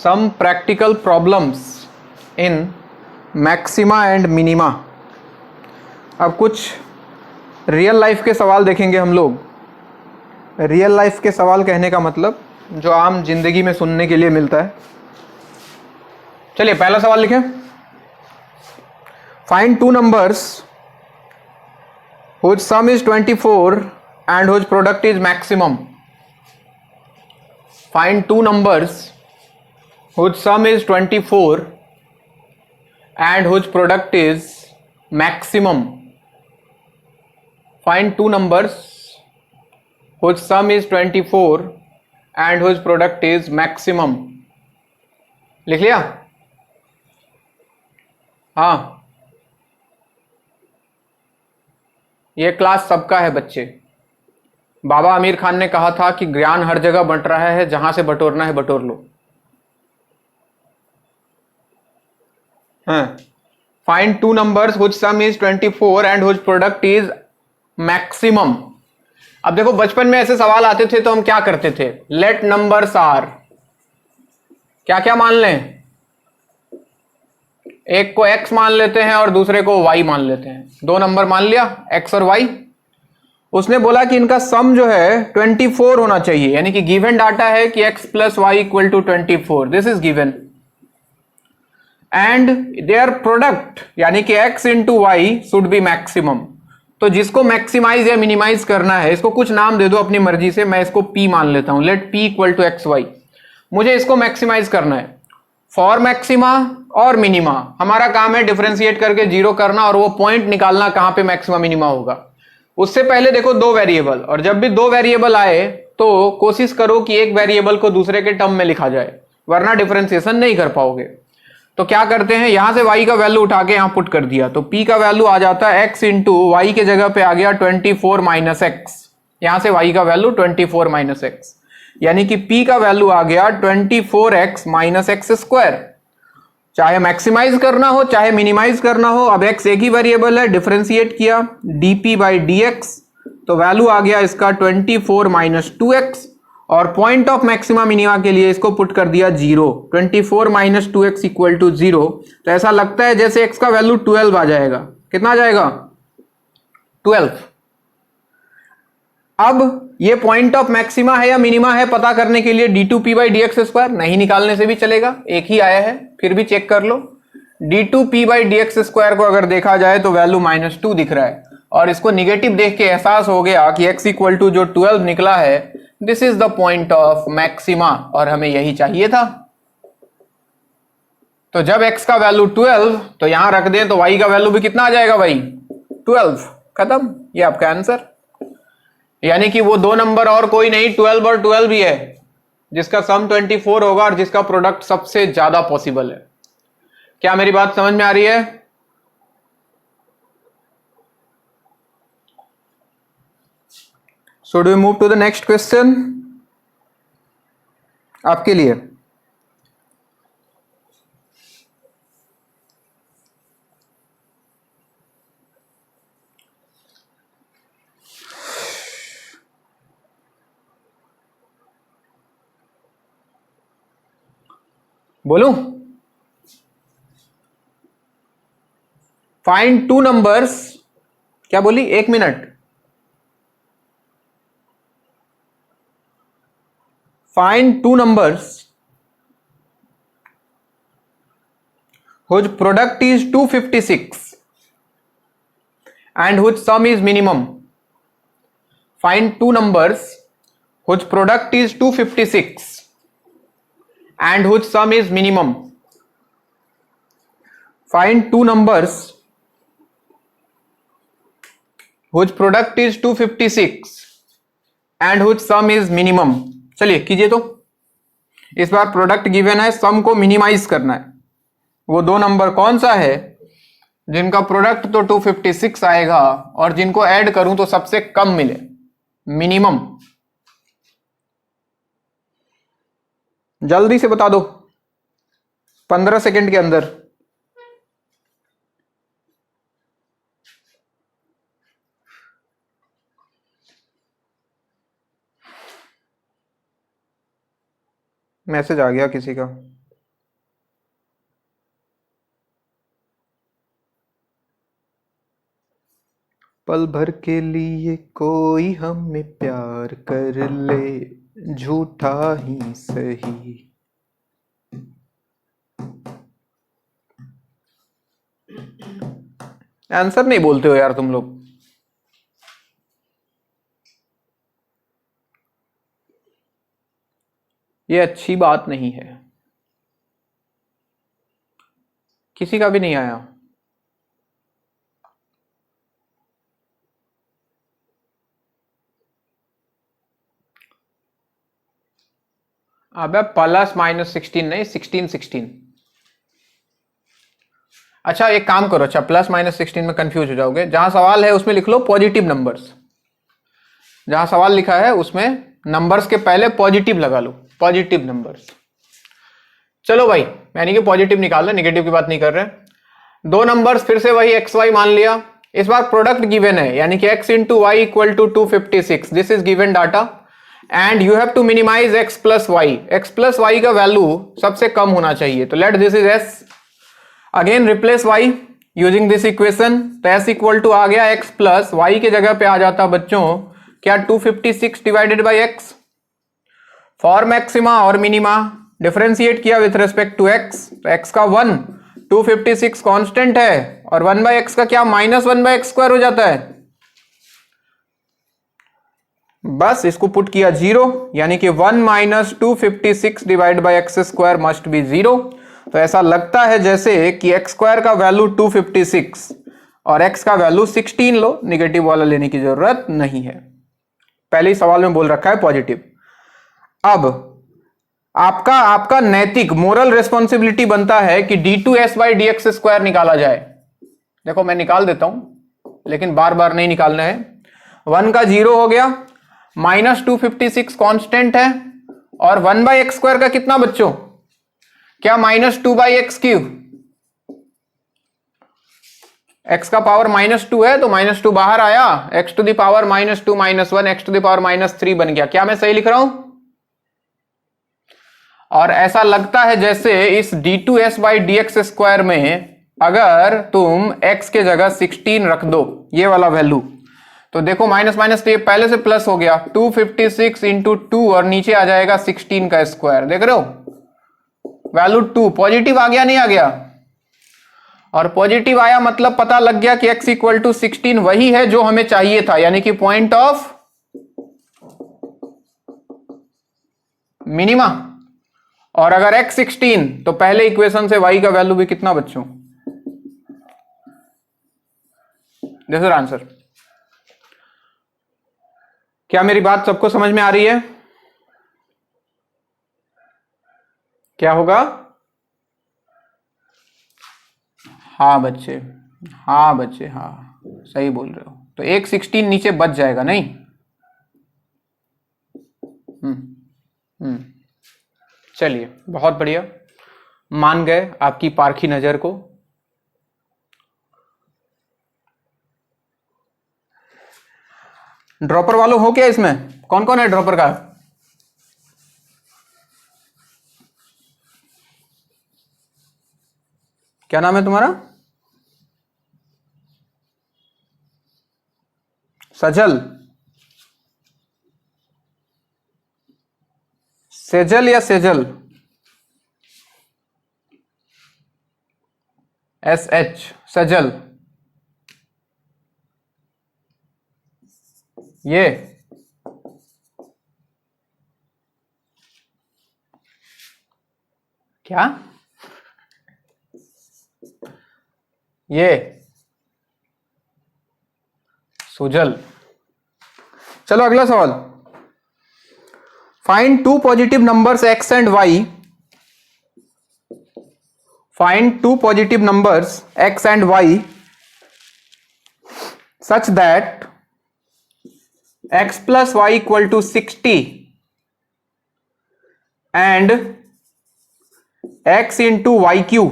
some practical problems in maxima and minima। अब कुछ real life के सवाल देखेंगे हम लोग। रियल लाइफ के सवाल कहने का मतलब जो आम जिंदगी में सुनने के लिए मिलता है। चलिए पहला सवाल लिखें। Find two numbers whose sum is 24 and whose product is maximum। Find two numbers whose sum is 24 and whose product is maximum। Find two numbers whose sum is 24 and whose product is maximum। लिख लिया? हाँ, ये class सबका है बच्चे। बाबा आमिर खान ने कहा था कि ज्ञान हर जगह बंट रहा है, जहां से बटोरना है बटोर लो। हाँ, find two numbers which some is 24 and which product is maximum. अब देखो बचपन में ऐसे सवाल आते थे तो हम क्या करते थे? लेट नंबर्स आर, क्या क्या मान लें? एक को x मान लेते हैं और दूसरे को y मान लेते हैं। दो नंबर मान लिया x और y। उसने बोला कि इनका सम जो है 24 होना चाहिए, यानी कि गिवन डाटा है कि x plus y equal to 24, this is given. And their product यानी कि x into y should be maximum. तो जिसको मैक्सिमाइज या मिनिमाइज करना है, इसको कुछ नाम दे दो अपनी मर्जी से। मैं इसको p मान लेता हूं, let p equal to x y. मुझे इसको मैक्सिमाइज करना है। फॉर मैक्सिमा और मिनिमा हमारा काम है डिफरेंशिएट करके जीरो करना और वो पॉइंट निकालना कहां पे मैक्सिमा मिनिमा होगा। उससे पहले देखो दो वेरिएबल, और जब भी दो वेरिएबल आए तो कोशिश करो कि एक वेरिएबल को दूसरे के टर्म में लिखा जाए, वरना डिफरेंशिएशन नहीं कर पाओगे। तो क्या करते हैं, यहां से y का वैल्यू उठा के यहां पुट कर दिया, तो p का वैल्यू आ जाता है x इंटू वाई के जगह पे आ गया 24 माइनस एक्स। यहां से y का वैल्यू 24 माइनस एक्स, यानी कि p का वैल्यू आ गया 24x माइनस एक्स स्क्वायर। चाहे मैक्सिमाइज करना हो चाहे मिनिमाइज करना हो, अब x एक ही वेरिएबल है, डिफरेंशिएट किया dp बाई dx, तो वैल्यू आ गया इसका 24 माइनस 2x, और पॉइंट ऑफ मैक्सिमा मिनिमा के लिए इसको पुट कर दिया 0। 24 माइनस 2x इक्वल टू 0। तो ऐसा लगता है जैसे x का वैल्यू 12 आ जाएगा। कितना आ जाएगा? 12। अब ये पॉइंट ऑफ मैक्सिमा है या मिनिमा है पता करने के लिए d2p बाई dx स्क्वायर नहीं निकालने से भी चलेगा, एक ही आया है फिर भी चेक कर लो। d2p बाई dx स्क्वायर को अगर देखा जाए तो वैल्यू -2 दिख रहा है, और इसको निगेटिव देख के एहसास हो गया कि x इक्वल टू जो 12 निकला है this is the point of maxima, और हमें यही चाहिए था। तो जब x का वैल्यू 12 तो यहां रख दें तो y का वैल्यू भी कितना आ जाएगा भाई? 12। खत्म, ये आपका आंसर। यानी कि वो दो नंबर और कोई नहीं 12 और 12 ही है, जिसका सम 24 होगा और जिसका प्रोडक्ट सबसे ज्यादा पॉसिबल है। क्या मेरी बात समझ में आ रही है? Should we move to the next question? आपके लिए बोलूं? फाइंड टू नंबर्स, क्या बोली? एक minute. Find two numbers whose product is 256 and whose sum is minimum। Find two numbers whose product is 256 and whose sum is minimum। Find two numbers whose product is 256 and whose sum is minimum। चलिए कीजिए। तो इस बार product given है, सम को minimise करना है। वो दो नंबर कौन सा है जिनका प्रोडक्ट तो 256 आएगा और जिनको ऐड करूं तो सबसे कम मिले, मिनिमम। जल्दी से बता दो 15 सेकंड के अंदर। मैसेज आ गया किसी का। पल भर के लिए कोई हमें प्यार कर ले, झूठा ही सही। आंसर नहीं बोलते हो यार तुम लोग। ये अच्छी बात नहीं है। किसी का भी नहीं आया। अबे +-16 नहीं, 16 अच्छा एक काम करो, अच्छा +-16 में कंफ्यूज हो जाओगे। जहां सवाल है उसमें लिख लो पॉजिटिव नंबर्स। जहां सवाल लिखा है उसमें नंबर्स के पहले पॉजिटिव लगा लो, पॉजिटिव नंबर्स। चलो भाई, यानी कि पॉजिटिव निकाल रहे, नेगेटिव की बात नहीं कर रहे। दो नंबर्स फिर से वही एक्स वाई मान लिया। इस बार प्रोडक्ट गिवन है, यानी कि x into y equal to 256। This is given data and you have to minimise x plus y. X plus y का वैल्यू सबसे कम होना चाहिए, तो let this is s। Again replace y using this equation, तो s equal to आ गया x plus Y के जगह पे आ जाता बच्चों क्या 256 divided by x। For maxima और मिनिमा डिफरेंशिएट किया विथ रेस्पेक्ट टू x, तो x का 1, 256 कांस्टेंट है और 1/x का क्या -1/x² हो जाता है। बस इसको पुट किया 0, यानी कि 1 - 256 divide by x² must be 0। तो ऐसा लगता है जैसे कि x² का वैल्यू 256 और x का वैल्यू 16 लो, निगेटिव वाला लेने की जरूरत नहीं है। पहले ही सवाल में बोल रखा है पॉजिटिव। अब आपका नैतिक मोरल रिस्पॉन्सिबिलिटी बनता है कि d2s/dx² निकाला जाए। देखो मैं निकाल देता हूं, लेकिन बार बार नहीं निकालना है। 1 का 0 हो गया, -256 कांस्टेंट है और 1/x² का कितना बच्चों, क्या -2/x³। x का पावर -2 है तो -2 बाहर आया, x to the power -2 -1 x to the power -3 बन गया। क्या मैं सही लिख रहा हूं। और ऐसा लगता है जैसे इस d2s/dx² में अगर तुम x के जगह 16 रख दो, ये वाला वैल्यू, तो देखो माइनस माइनस तो ये पहले से प्लस हो गया, 256 इंटू 2 और नीचे आ जाएगा 16 का स्क्वायर। देख रहे हो, वैल्यू 2 पॉजिटिव आ गया नहीं आ गया। और पॉजिटिव आया मतलब पता लग गया कि x इक्वल टू 16 वही है जो हमें चाहिए था, यानी कि पॉइंट ऑफ मिनिमा। और अगर x 16 तो पहले इक्वेशन से y का वैल्यू भी कितना बच्चों, दिस इज आंसर। क्या मेरी बात सबको समझ में आ रही है। क्या होगा, हाँ बच्चे, हाँ बच्चे, हाँ सही बोल रहे हो। तो एक 16 नीचे बच जाएगा नहीं। चलिए बहुत बढ़िया, मान गए आपकी पारखी नजर को। ड्रॉपर वालों हो क्या इसमें, कौन कौन है ड्रॉपर का। क्या नाम है तुम्हारा, सजल, सेजल या सेजल, SH सजल। ये क्या, ये सुजल। चलो अगला सवाल, find two positive numbers x and y। Find two positive numbers x and y such that x plus y equal to 60 and x into yq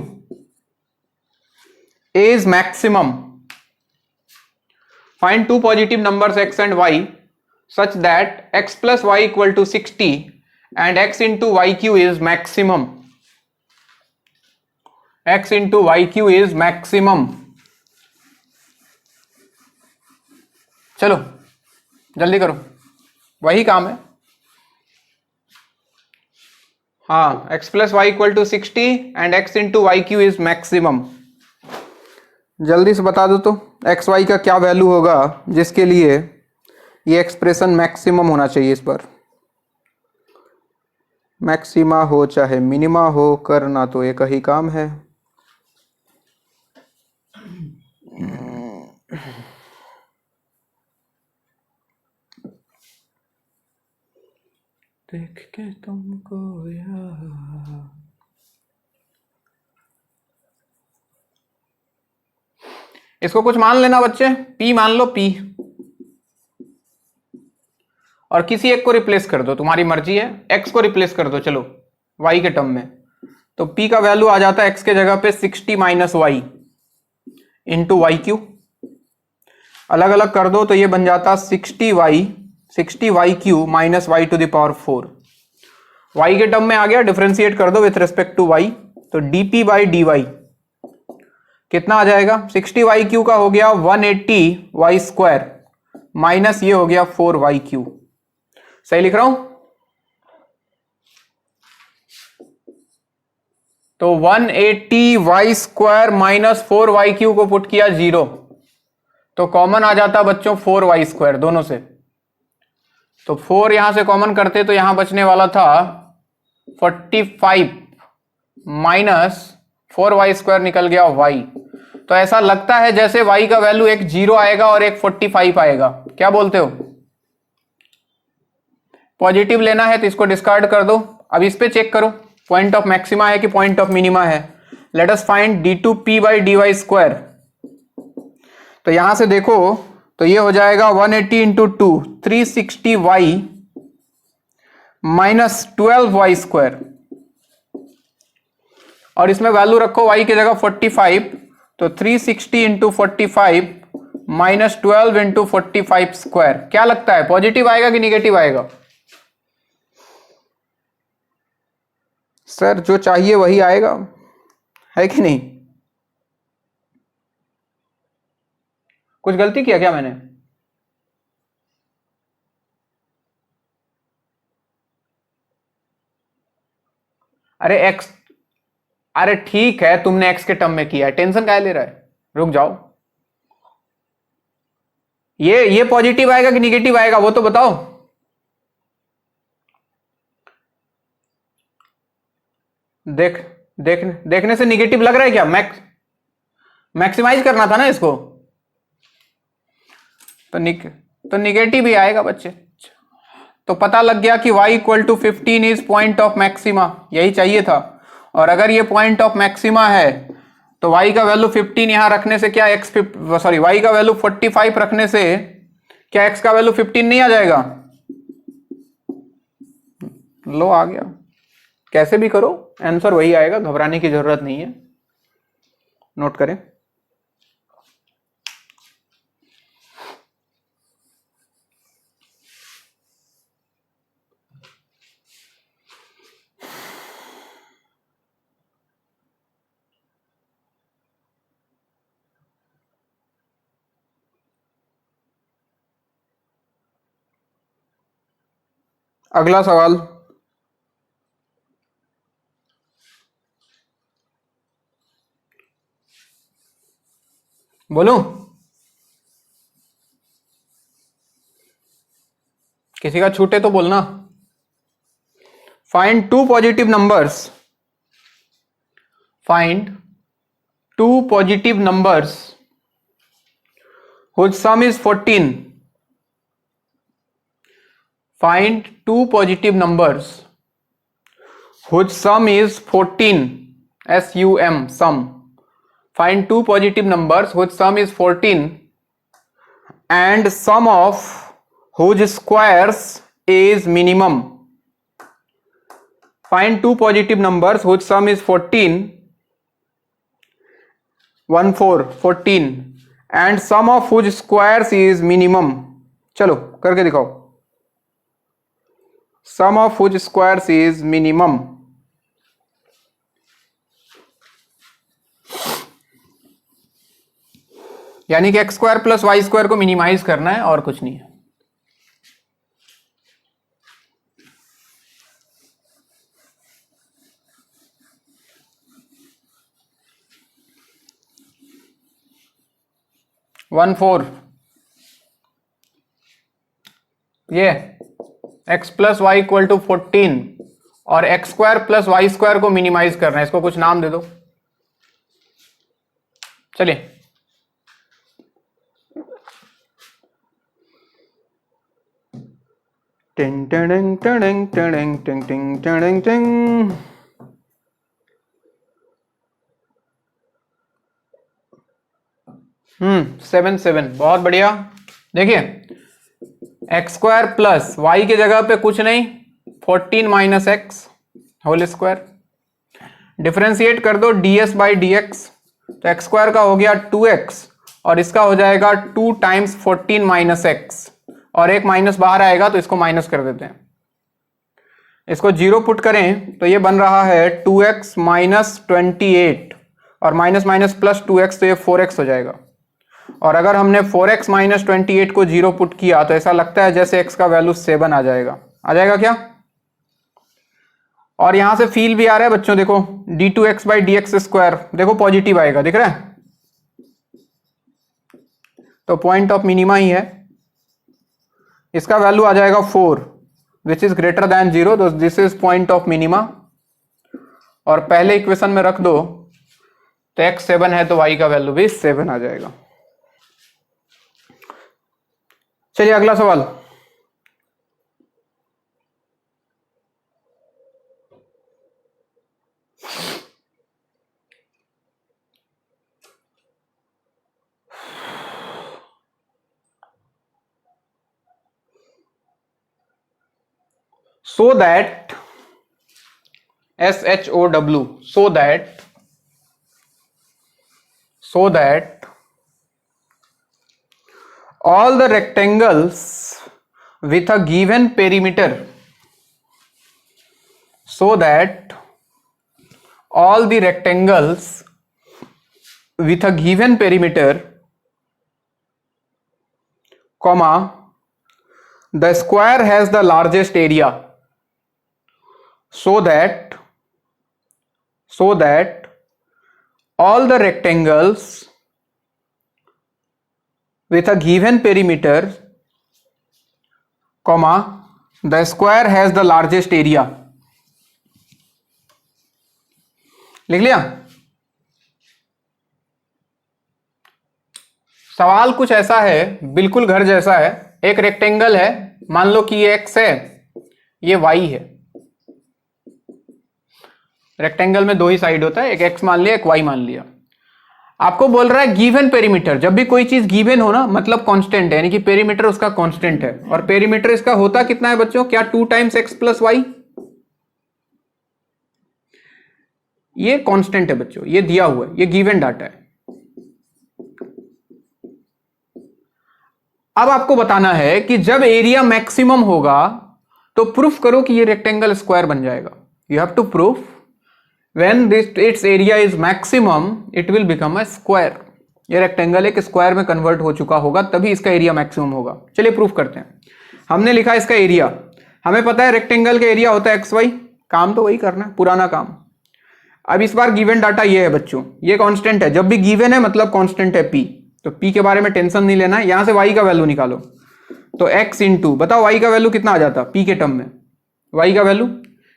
is maximum. Find two positive numbers x and y such that x plus y equal to 60 and x into yq is maximum. x into yq is maximum. चलो जल्दी करो, वही काम है। हाँ, x plus y equal to 60 and x into y cube is maximum. जल्दी से बता दो तो एक्स वाई का क्या वैल्यू होगा जिसके लिए ये एक्सप्रेशन मैक्सिमम होना चाहिए। इस पर मैक्सिमा हो चाहे मिनिमा हो, करना तो एक ही काम है। देख के तुमको यार, इसको कुछ मान लेना बच्चे, p मान लो p, और किसी एक को रिप्लेस कर दो, तुम्हारी मर्जी है। x को रिप्लेस कर दो चलो y के टर्म में, तो p का वैल्यू आ जाता है x के जगह पे 60 minus y into y cube. अलग अलग कर दो तो ये बन जाता 60 y cube minus y to the power 4। y के टर्म में आ गया, डिफरेंशिएट कर दो विथ रिस्पेक्ट टू y, तो dp बाई डी वाई कितना आ जाएगा, 60 वाई क्यू का हो गया 180 वाई स्क्वायर माइनस ये हो गया 4 वाई क्यू। सही लिख रहा हूं? तो 180 y square minus 4 y cube को पुट किया 0, तो कॉमन आ जाता बच्चों 4 वाई स्क्वायर दोनों से। तो 4 यहां से कॉमन करते तो यहां बचने वाला था 45 माइनस 4 वाई स्क्वायर निकल गया y। तो ऐसा लगता है जैसे y का वैल्यू एक 0 आएगा और एक 45 आएगा। क्या बोलते हो? पॉजिटिव लेना है तो इसको डिस्कार्ड कर दो। अब इस पे चेक करो पॉइंट ऑफ मैक्सिमा है कि पॉइंट ऑफ मिनिमा है। Let us find d2p by d y square. तो यहां से देखो तो ये हो जाएगा 180 into 2 360y minus 12y square, और इसमें वैल्यू रखो y की जगह 45, तो 360 इंटू 45 माइनस 12 इंटू 45 स्क्वायर। क्या लगता है पॉजिटिव आएगा कि निगेटिव आएगा? सर जो चाहिए वही आएगा, है कि नहीं? कुछ गलती किया क्या मैंने? अरे x, अरे ठीक है तुमने x के टर्म में किया है, टेंशन काहे ले रहा है? रुक जाओ, ये पॉजिटिव आएगा कि निगेटिव आएगा वो तो बताओ। देखने से निगेटिव लग रहा है क्या? मैक्सिमाइज करना था ना इसको, तो निगेटिव ही आएगा बच्चे। तो पता लग गया कि y equal to 15 is point of maxima, यही चाहिए था। और अगर ये पॉइंट ऑफ मैक्सिमा है तो y का वैल्यू 15 यहां रखने से क्या y का वैल्यू 45 रखने से क्या x का वैल्यू 15 नहीं आ जाएगा? लो आ गया। कैसे भी करो आंसर वही आएगा, घबराने की जरूरत नहीं है। नोट करें। अगला सवाल, बोलूं? किसी का छूटे तो बोलना। Find two positive numbers, find two positive numbers whose sum is 14. Find two positive numbers whose sum is 14. SUM, sum. Find two positive numbers whose sum is 14 and sum of whose squares is minimum. Find two positive numbers whose sum is 14 and sum of whose squares is minimum. चलो करके दिखाओ। sum of whose squares is minimum. यानी कि x square plus y square को minimise करना है और कुछ नहीं है। वन फोर ये x plus y equal to 14 और x square plus y square को मिनिमाइज करना है, इसको कुछ नाम दे दो। चलिए टिंग टिंग टिंग टिंग टिंग टिंग टिंग टिंग। 7 बहुत बढ़िया। देखिए एक्स स्क्वायर प्लस वाई की जगह पे कुछ नहीं 14 minus x whole square, differentiate कर दो ds बाई डी एक्स, तो एक्स स्क्वायर का हो गया 2x और इसका हो जाएगा 2 टाइम्स 14 माइनस एक्स, और एक माइनस बाहर आएगा तो इसको माइनस कर देते हैं। इसको जीरो पुट करें तो ये बन रहा है 2x माइनस 28 और माइनस माइनस प्लस 2x, तो ये 4x हो जाएगा। और अगर हमने 4x माइनस 28 को जीरो पुट किया तो ऐसा लगता है जैसे x का वैल्यू 7 आ जाएगा। आ जाएगा क्या? और यहां से फील भी आ रहा है बच्चों, देखो d2x by D x square, देखो पॉजिटिव आएगा, दिख रहा है? तो पॉइंट ऑफ मिनिमा ही है, इसका वैल्यू आ जाएगा 4 विच इज ग्रेटर देन 0, तो this is point of minima. और पहले इक्वेशन में रख दो तो x 7 है तो y का वैल्यू भी 7 आ जाएगा। चलिए अगला सवाल। so that SHOW so that all the rectangles with a given perimeter, so that all the rectangles with a given perimeter, comma, the square has the largest area, so that all the rectangles with a given perimeter, comma, the square has the largest area। लिख लिया? सवाल कुछ ऐसा है, बिल्कुल घर जैसा है। एक रेक्टेंगल है, मान लो कि ये x है, ये y है। रेक्टेंगल में दो ही साइड होता है, एक x मान लिया, एक y मान लिया। आपको बोल रहा है गिवन पेरीमीटर। जब भी कोई चीज गिवन हो ना, मतलब कांस्टेंट है, यानी कि पेरीमीटर उसका कांस्टेंट है। और पेरीमीटर इसका होता कितना है बच्चों? क्या 2 टाइम्स x प्लस वाई? ये कांस्टेंट है बच्चों, ये दिया हुआ है, ये गिवन डाटा है। अब आपको बताना है कि जब एरिया मैक्सिमम होगा तो प्रूफ करो कि ये रेक्टेंगल स्क्वायर बन जाएगा। You have to proof when its area is maximum it will become a square। ये रेक्टेंगल एक स्क्वायर में कन्वर्ट हो चुका होगा, तभी इसका एरिया मैक्सिमम होगा। चलिए प्रूफ करते हैं। हमने लिखा इसका एरिया, हमें पता है रेक्टेंगल का एरिया होता है एक्स वाई, काम तो वही करना है, पुराना काम। अब इस बार गिवन डाटा ये है बच्चों, ये कांस्टेंट है। जब भी गिवन है मतलब कांस्टेंट है p, तो p के बारे में टेंशन नहीं लेना है। यहां से y का वैल्यू निकालो, तो x इंटू, बताओ y का वैल्यू कितना आ जाता p के टर्म में? y का वैल्यू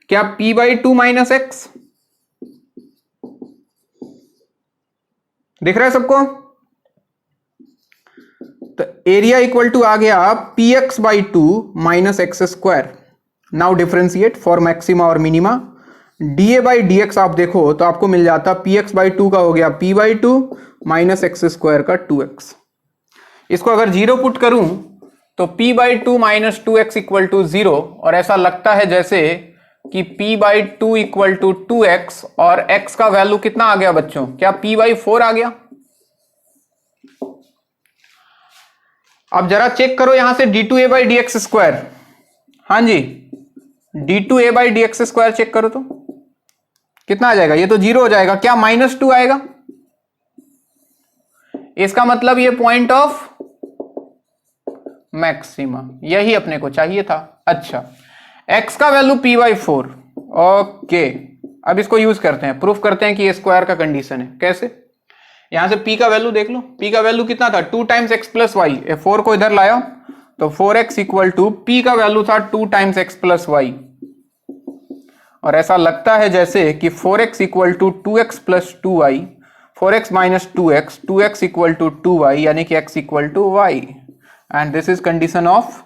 क्या p बाई 2 माइनस एक्स? दिख रहा है सबको? तो एरिया इक्वल टू आ गया P X by 2 minus x square. Now differentiate for maxima और minima. D A by D X आप देखो तो आपको मिल जाता पी एक्स बाई 2 का हो गया p by 2 minus x square का 2x। इसको अगर जीरो पुट करूं तो p by 2 minus 2x equal to 0, और ऐसा लगता है जैसे कि p by 2 equal to 2x, और x का वैल्यू कितना आ गया बच्चों? क्या p बाई 4 आ गया? अब जरा चेक करो यहां से d2a by D x square. हाँ जी, d2a by D x square check करो तो कितना आ जाएगा? ये तो जीरो हो जाएगा। क्या -2 आएगा? इसका मतलब ये पॉइंट ऑफ मैक्सिमम, यही अपने को चाहिए था। अच्छा, x का वैल्यू p/4। ओके, अब इसको यूज करते हैं, प्रूफ करते हैं कि ये स्क्वायर का कंडीशन है। कैसे? यहां से p का वैल्यू देख लो, p का वैल्यू कितना था, 2 टाइम्स x प्लस वाई। 4 को इधर लाया तो 4x इक्वल टू p का वैल्यू था 2 टाइम्स x प्लस वाई। और ऐसा लगता है जैसे कि 4x equal to 2x plus 2y, 4x minus 2x, 2x equal to 2y, यानी कि x equal to y, and this is condition of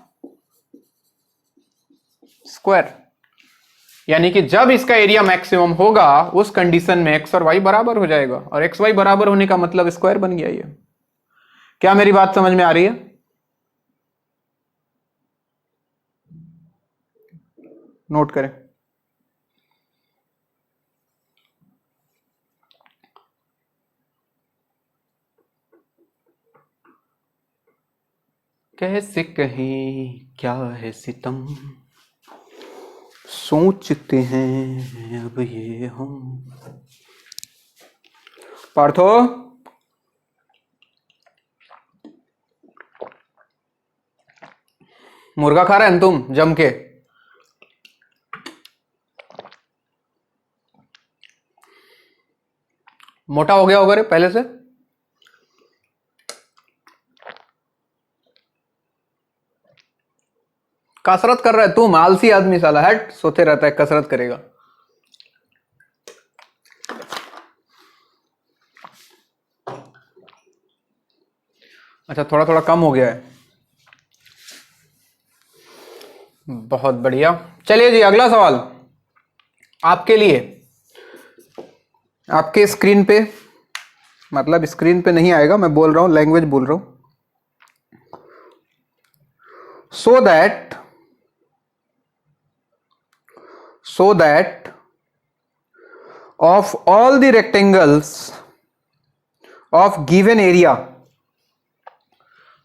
square. यानी कि जब इसका एरिया मैक्सिमम होगा उस कंडीशन में x और y बराबर हो जाएगा, और x y बराबर होने का मतलब स्क्वायर बन गया। ये क्या मेरी बात समझ में आ रही है? नोट करें। कैसे कहें क्या है सितम, सोचते हैं अब ये हम। पार्थो, मुर्गा खा रहे हैं तुम जम के? मोटा हो गया होगा रे पहले से। कसरत कर रहा है तुम, आलसी आदमी साला, हट, सोते रहता है कसरत करेगा। अच्छा, थोड़ा थोड़ा कम हो गया है, बहुत बढ़िया। चलिए जी, अगला सवाल आपके लिए। आपके स्क्रीन पे, मतलब स्क्रीन पे नहीं आएगा, मैं बोल रहा हूं, लैंग्वेज बोल रहा हूं। so that of all the rectangles of given area,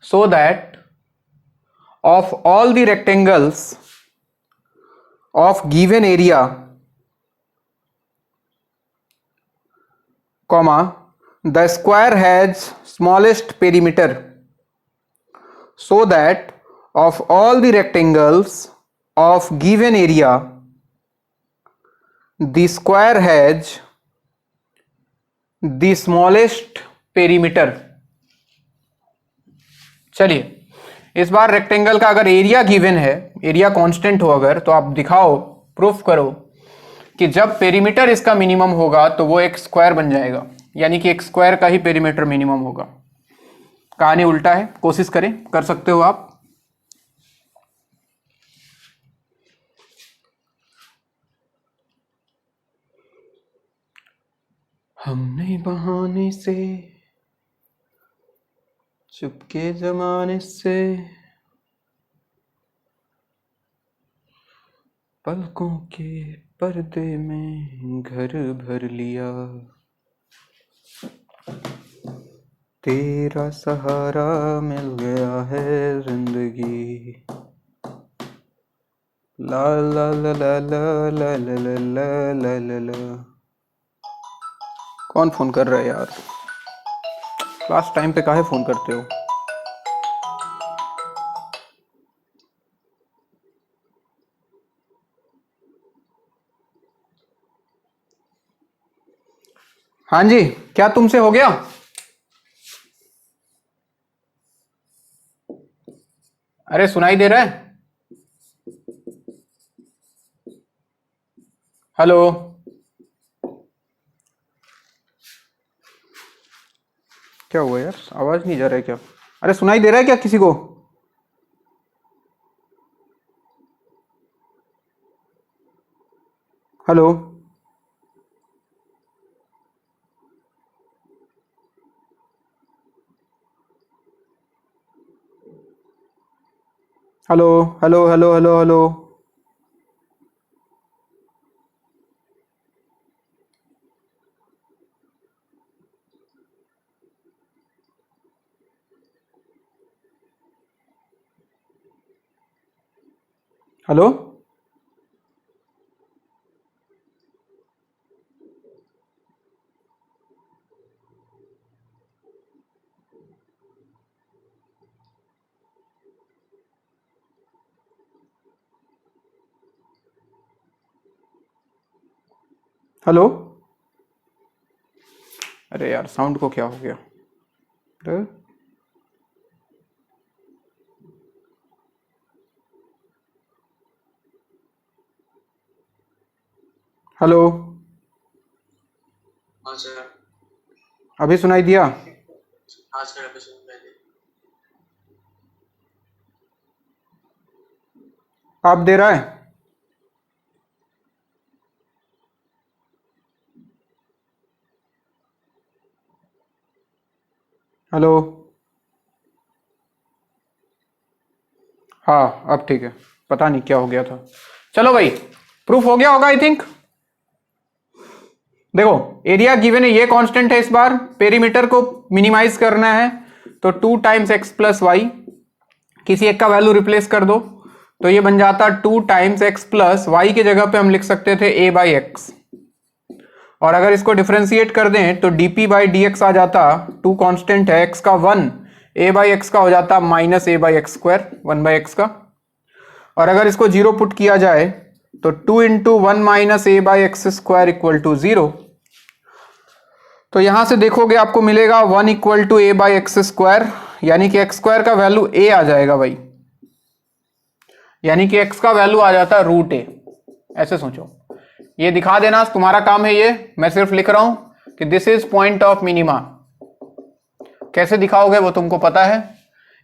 so that of all the rectangles of given area, comma, the square has smallest perimeter, so that of all the rectangles of given area, the square has the smallest perimeter। चलिए, इस बार rectangle का अगर area given है, area constant हो अगर, तो आप दिखाओ, प्रूफ करो कि जब पेरीमीटर इसका मिनिमम होगा तो वो एक स्क्वायर बन जाएगा, यानी कि एक स्क्वायर का ही पेरीमीटर मिनिमम होगा। कहानी उल्टा है, कोशिश करें, कर सकते हो आप। हमने बहाने से, चुपके जमाने से, पलकों के पर्दे में घर भर लिया, तेरा सहारा मिल गया है जिंदगी। ला ला ला ला ला ला ला ला ला ला ला। कौन फोन कर रहा है यार? क्लास टाइम पे काहे फोन करते हो? हाँ जी, क्या तुमसे हो गया? अरे सुनाई दे रहा है? हेलो, क्या हुआ यार, आवाज नहीं जा रहा है क्या? अरे सुनाई दे रहा है क्या किसी को? Hello, hello, hello, hello, hello, hello, hello. Hello, अरे यार साउंड को क्या हो गया? हेलो, हाँ सर। अभी सुनाई दिया? हाँ सर, अभी सुन रहे थे। आप दे रहा है? हेलो, हाँ अब ठीक है, पता नहीं क्या हो गया था। चलो भाई, प्रूफ हो गया होगा आई थिंक। देखो, एरिया गिवन है, ये कांस्टेंट है, इस बार पेरीमीटर को मिनिमाइज करना है तो 2 टाइम्स एक्स प्लस वाई, किसी एक का वैल्यू रिप्लेस कर दो तो ये बन जाता 2 टाइम्स एक्स प्लस वाई की जगह पे हम लिख सकते थे a बाई एक्स, और अगर इसको डिफ्रेंशिएट कर दें तो dp बाई डी एक्स आ जाता, 2 कांस्टेंट है, x का 1, a बाई एक्स का हो जाता minus a by x square 1 by x का, और अगर इसको जीरो पुट किया जाए तो 2 into 1 minus a by x square equal to 0। तो यहां से देखोगे आपको मिलेगा 1 equal to a by x square, यानी कि एक्स स्क्वायर का वैल्यू a आ जाएगा भाई, यानी कि x का वैल्यू आ जाता है रूट ए। ऐसे सोचो, ये दिखा देना तुम्हारा काम है, ये मैं सिर्फ लिख रहा हूं कि this is point of minima. कैसे दिखाओगे वो तुमको पता है,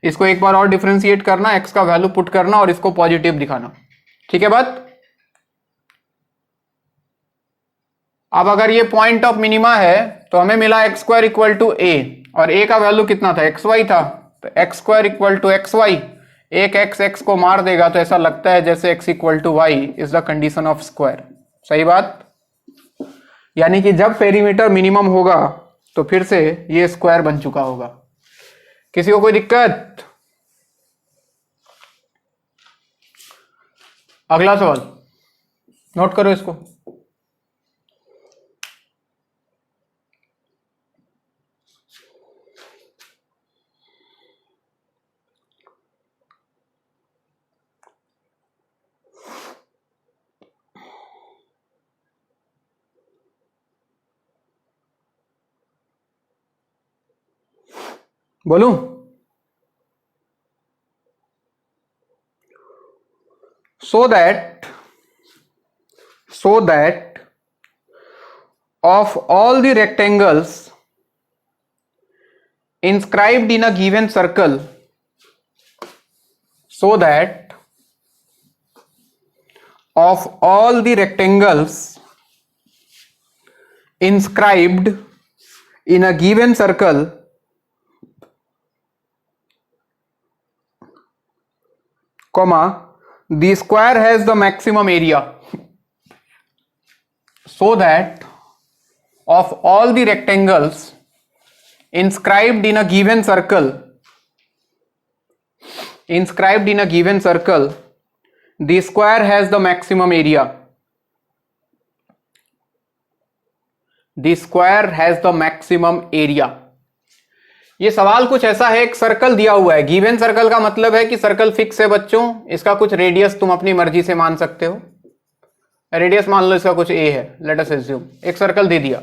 इसको एक बार और डिफरेंशिएट करना, x का वैल्यू पुट करना और इसको पॉजिटिव दिखाना, ठीक है बात। अब अगर ये पॉइंट ऑफ मिनिमा है तो हमें मिला एक्स स्क्वायर इक्वल टू ए, और a का वैल्यू कितना था, एक्स वाई था, तो x square equal to x y, एक x को मार देगा तो ऐसा लगता है जैसे x equal to y is the condition of square. सही बात, यानी कि जब पेरीमीटर मिनिमम होगा तो फिर से ये स्क्वायर बन चुका होगा। किसी को कोई दिक्कत? अगला सवाल नोट करो इसको। बोलूं? so that of all the rectangles inscribed in a given circle, so that of all the rectangles inscribed in a given circle, comma, the square has the maximum area, so that of all the rectangles inscribed in a given circle, the square has the maximum area, the square has the maximum area। ये सवाल कुछ ऐसा है, एक circle दिया हुआ है, given circle का मतलब है कि सर्कल फिक्स है बच्चों, इसका कुछ रेडियस तुम अपनी मर्जी से मान सकते हो, रेडियस मान लो इसका कुछ ए है, लेट अस अज्यूम, एक सर्कल दे दिया,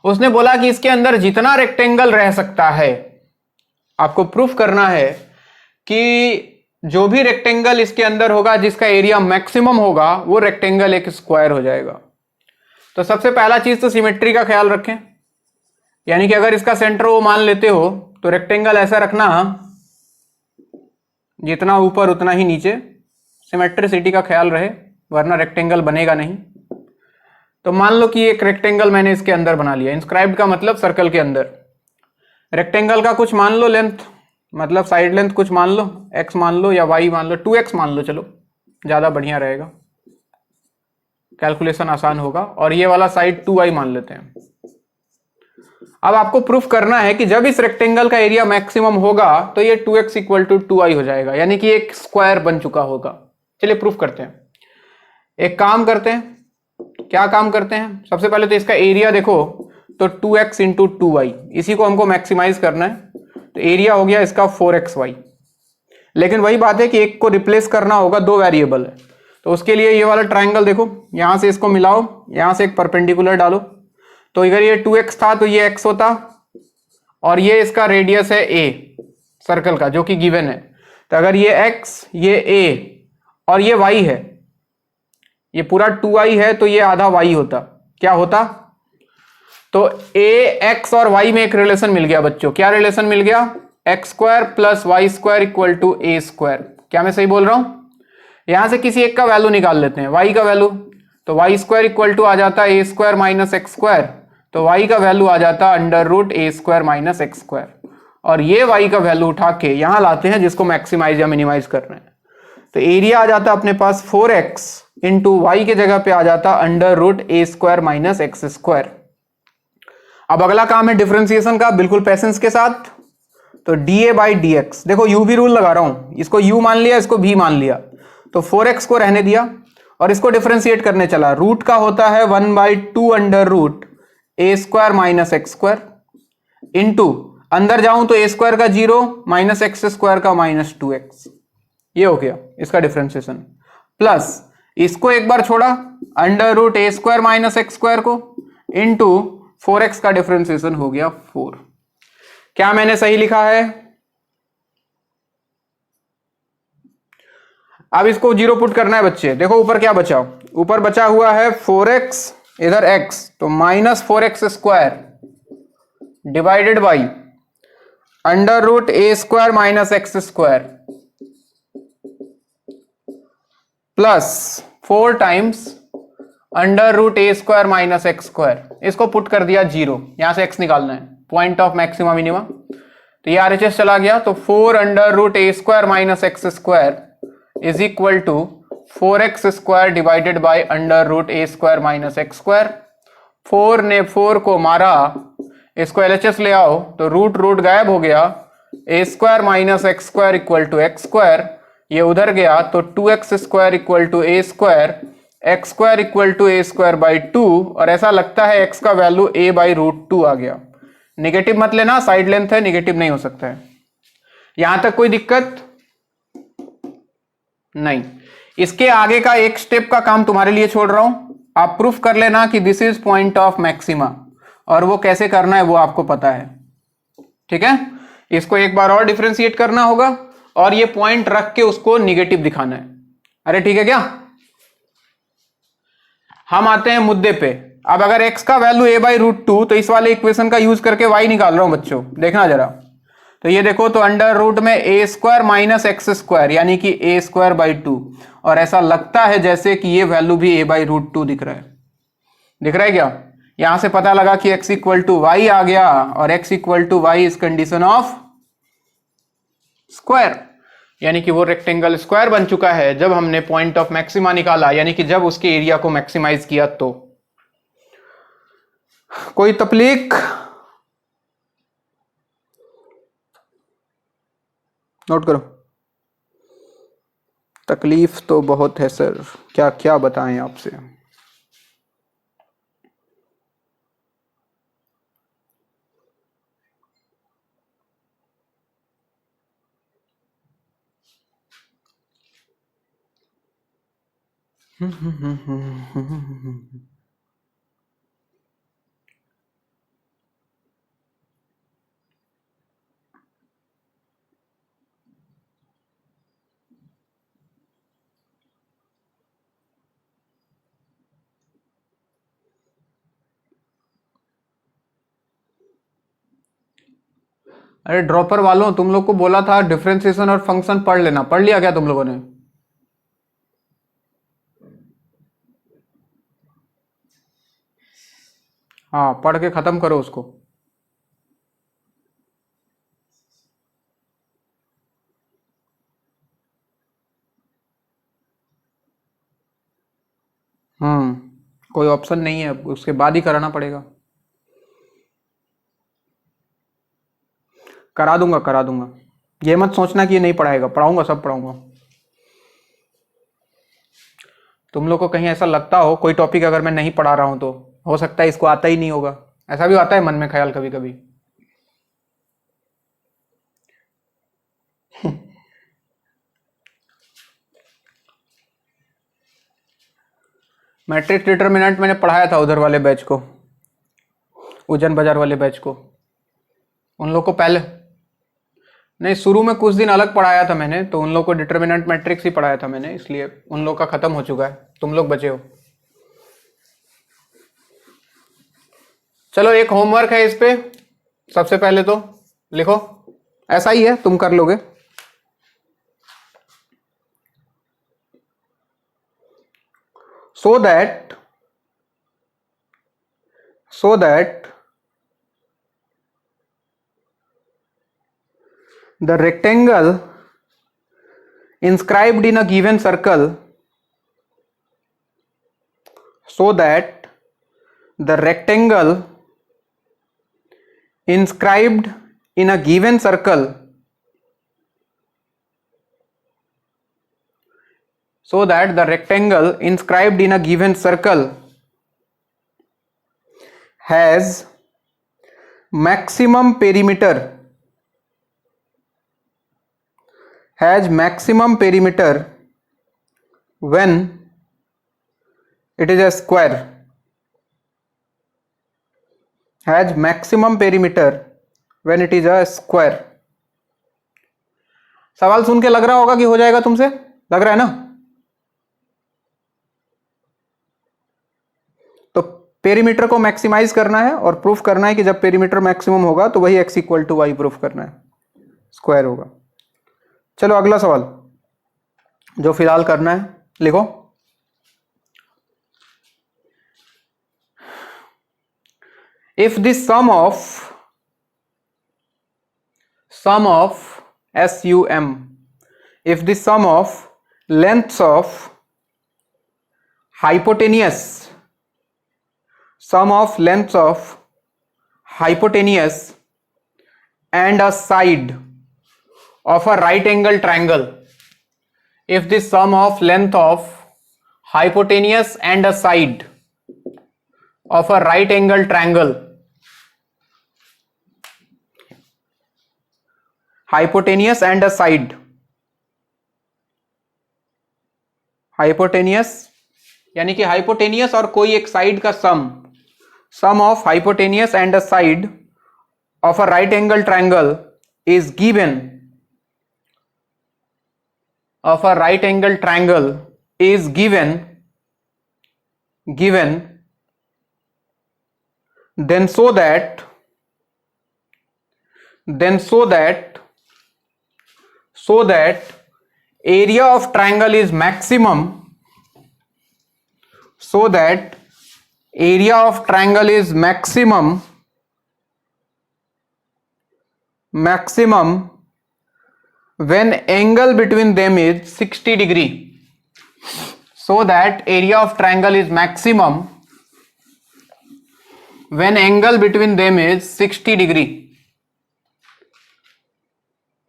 उसने बोला कि इसके अंदर जितना रेक्टेंगल रह सकता है, आपको प्रूफ करना है कि जो भी रेक्टेंगल इसके अंदर होगा जिसका एरिया मैक्सिमम होगा वो रेक्टेंगल एक स्क्वायर हो जाएगा। तो सबसे पहला चीज तो सिमेट्री का ख्याल रखें, यानी कि अगर इसका सेंटर वो मान लेते हो तो रेक्टेंगल ऐसा रखना जितना ऊपर उतना ही नीचे, सिमेट्रिसिटी का ख्याल रहे वरना रेक्टेंगल बनेगा नहीं। तो मान लो कि एक रेक्टेंगल मैंने इसके अंदर बना लिया, इंस्क्राइब्ड का मतलब सर्कल के अंदर, रेक्टेंगल का कुछ मान लो लेंथ, मतलब साइड लेंथ कुछ मान लो, x मान लो या y मान लो, 2x मान लो, चलो ज्यादा बढ़िया रहेगा, कैलकुलेशन आसान होगा, और ये वाला साइड 2y मान लेते हैं। अब आपको प्रूफ करना है कि जब इस रेक्टेंगल का एरिया मैक्सिमम होगा तो ये 2x इक्वल टू 2y हो जाएगा, यानी कि एक स्क्वायर बन चुका होगा। चलिए प्रूफ करते हैं, एक काम करते हैं, क्या काम करते हैं, सबसे पहले तो इसका एरिया देखो तो 2x इंटू 2y, इसी को हमको मैक्सिमाइज करना है, तो एरिया हो गया इसका 4xy। लेकिन वही बात है कि एक को रिप्लेस करना होगा, दो वेरिएबल है, तो उसके लिए ये वाला ट्राइंगल देखो, यहां से इसको मिलाओ, यहां से एक परपेंडिकुलर डालो, तो अगर ये 2x था तो ये x होता, और ये इसका रेडियस है a सर्कल का जो कि गिवन है। तो अगर ये x, ये a और ये y है, ये पूरा 2i है, तो ये आधा y होता। क्या होता? तो a x और y में एक रिलेशन मिल गया बच्चों। क्या रिलेशन मिल गया? X square plus y square equal to A square. क्या मैं सही बोल रहा हूं? यहां से किसी एक का वैल्यू निकाल लेते हैं, y का वैल्यू, तो वाई स्क्वायर इक्वल टू आ जाता है ए स्क्वायर माइनस एक्स स्क्वायर, तो y का वैल्यू आ जाता है अंडर रूट ए स्क्वायर माइनस एक्स स्क्वायर, और ये y का वैल्यू उठा के यहां लाते हैं जिसको मैक्सिमाइज या मिनिमाइज कर रहे हैं। तो एरिया आ जाता अपने पास 4x इंटू वाई के जगह पे आ जाता अंडर रूट ए स्क्वायर माइनस एक्स स्क्वायर। अब अगला काम है डिफरेंशिएशन का, बिल्कुल पेशेंस के साथ। तो dA बाई डी एक्स, देखो u भी रूल लगा रहा हूं, इसको u मान लिया, इसको v मान लिया, तो 4x को रहने दिया और इसको डिफरेंशिएट करने चला। रूट का होता है 1/2 अंडर रूट ए square minus x square into, अंदर जाऊं तो ए स्क्वायर का 0 माइनस एक्स स्क्वायर का माइनस 2x, ये हो गया इसका डिफरेंशिएशन। प्लस इसको एक बार छोड़ा, अंडर रूट ए स्क्वायर माइनस एक्स स्क्वायर को इंटू 4x का डिफरेंशिएशन हो गया 4। क्या मैंने सही लिखा है? अब इसको 0 पुट करना है बच्चे। देखो ऊपर क्या बचा, ऊपर बचा हुआ है 4x, इधर x, तो minus 4x square divided by under root A square minus x square plus 4 times under root A square minus x square. इसको पुट कर दिया 0, यहां से x निकालना है, पॉइंट ऑफ मैक्सिमा मिनिमा, तो ये आरएचएस चला गया, तो 4 under root A square minus x square is equal to 4x square divided by under root A square minus x square. 4 ने 4 को मारा, इसको एलएचएस ले आओ तो रूट रूट गायब हो गया, A square minus x square equal to x square, ये उधर गया तो 2x square equal to A square, X square equal to A square by 2, और ऐसा लगता है x का वैल्यू a बाई रूट 2 आ गया। निगेटिव मत लेना, साइड लेंथ है, निगेटिव नहीं हो सकता है। यहां तक कोई दिक्कत नहीं। इसके आगे का एक स्टेप का काम तुम्हारे लिए छोड़ रहा हूं, आप प्रूफ कर लेना कि this is point of maxima, और वो कैसे करना है वो आपको पता है, ठीक है। इसको एक बार और डिफरेंशिएट करना होगा और ये पॉइंट रख के उसको निगेटिव दिखाना है। अरे ठीक है क्या? हम आते हैं मुद्दे पे। अब अगर x का वैल्यू a बाई रूट 2, तो इस वाले इक्वेशन का यूज करके y निकाल रहा हूं बच्चों, देखना जरा। तो ये देखो, तो अंडर रूट में ए स्क्वायर माइनस एक्स स्क्वायर यानी कि ए स्क्वायर बाई 2, और ऐसा लगता है जैसे कि ये वैल्यू भी a बाई रूट 2 दिख रहा है। दिख रहा है क्या? यहां से पता लगा कि x इक्वल टू वाई आ गया, और x equal to y is condition of square, यानी कि वो रेक्टेंगल स्क्वायर बन चुका है जब हमने पॉइंट ऑफ मैक्सिमा निकाला, यानी कि जब उसके एरिया को मैक्सिमाइज किया। तो कोई तकलीफ? नोट करो, तकलीफ तो बहुत है सर, क्या क्या बताएं आपसे। अरे ड्रॉपर वालों, तुम लोग को बोला था डिफरेंशिएशन और फंक्शन पढ़ लेना, पढ़ लिया क्या तुम लोगों ने? हाँ, पढ़ के खत्म करो उसको। कोई ऑप्शन नहीं है, उसके बाद ही कराना पड़ेगा। करा दूंगा, करा दूंगा, ये मत सोचना कि ये नहीं पढ़ाएगा, पढ़ाऊंगा, सब पढ़ाऊंगा। तुम लोग को कहीं ऐसा लगता हो कोई टॉपिक अगर मैं नहीं पढ़ा रहा हूं तो हो सकता है इसको आता ही नहीं होगा, ऐसा भी आता है मन में ख्याल कभी कभी। मैट्रिक्स डिटर्मिनेंट मैंने पढ़ाया था उधर वाले बैच को, उज्जैन बाजार वाले बैच को, उन लोग को पहले नहीं, शुरू में कुछ दिन अलग पढ़ाया था मैंने, तो उन लोग को डिटर्मिनेंट मैट्रिक्स ही पढ़ाया था मैंने, इसलिए उन लोग का खत्म हो चुका है, तुम लोग बचे हो। चलो एक होमवर्क है इस पे, सबसे पहले तो लिखो, ऐसा ही है तुम कर लोगे। so that the rectangle inscribed in a given circle, so that the rectangle inscribed in a given circle, so that the rectangle inscribed in a given circle has maximum perimeter, when it is a square, has maximum perimeter when it is a square। सवाल सुन के लग रहा होगा कि हो जाएगा, तुमसे लग रहा है ना? तो पेरीमीटर को मैक्सिमाइज करना है और प्रूफ करना है कि जब पेरीमीटर मैक्सिमम होगा तो वही x equal to y proof करना है, स्क्वायर होगा। चलो अगला सवाल जो फिलहाल करना है, लिखो। If the sum of SUM, if the sum of lengths of hypotenuse and a side of a right angle triangle, if the sum of length of hypotenuse and a side of a right angle triangle, hypotenuse and a side, hypotenuse यानी कि hypotenuse और कोई एक side का sum of hypotenuse and a side of a right angle triangle is given, of a right angle triangle is given, then so that area of triangle is maximum, so that area of triangle is maximum when angle between them is 60 degree, so that area of triangle is maximum when angle between them is 60 degree,